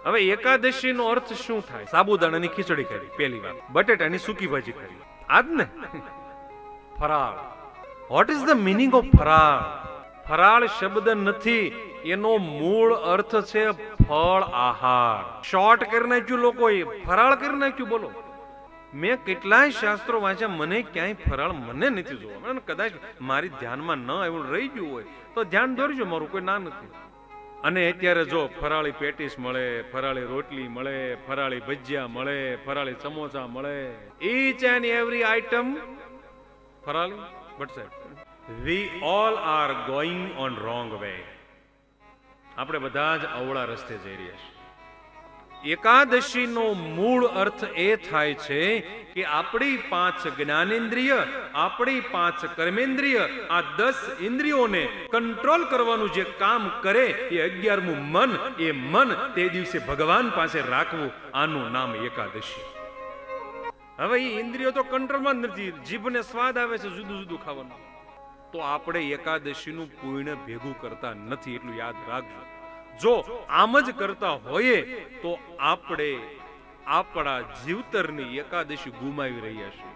હવે એકાદશી નો અર્થ શું થાય? સાબુદાણાની ખીચડી કરી પહેલી વાર, બટેટાની સૂકી ભાજી કરી, આજ ને ફરાળ. What is the meaning of faral? ફરાળ શબ્દ નથી, એનો મૂળ અર્થ છે ફળ આહાર. શોર્ટ કરી નાખ્યું લોકોએ, ફરાળ કરી નાખ્યું. બોલો, મેં કેટલાય શાસ્ત્રો વાંચ્યા, મને ક્યાંય ફરાળ મને નથી જોવા. કદાચ મારી ધ્યાનમાં ન આવ્યું રહી ગયું હોય તો ધ્યાન દોરજો મારું, કોઈ ના નથી. અને અત્યારે જો ફરાળી પેટીસ મળે, ફરાળી રોટલી મળે, ફરાળી ભજીયા મળે, ફરાળી સમોસા મળે, ઈચ એન્ડ એવરી આઈટમ ફરાળી. બટ સાહેબ, we all are going on wrong way. આપણે બધા જ અવળા રસ્તે જઈ રહ્યા છીએ. એકાદશીનો મૂળ અર્થ એ થાય છે કે આપણી 5 જ્ઞાનેન્દ્રિય, આપણી 5 કર્મેન્દ્રિય, આ 10 ઇન્દ્રિયોને કંટ્રોલ કરવાનું જે કામ કરે એ 11મું મન, એ મન તે દિવસે ભગવાન પાસે રાખવું, આનું નામ એકાદશી. હવે એ ઇન્દ્રિયો તો કંટ્રોલમાં જ નથી, જીભને સ્વાદ આવે છે જુદું જુદું ખાવાનું, તો આપણે એકાદશીનું પુણ્ય ભેગું કરતા નથી, એટલું યાદ રાખજો. જો આમ જ કરતા હોઈએ તો આપણે આપણા જીવતરની એકાદશી ગુમાવી રહ્યા છીએ.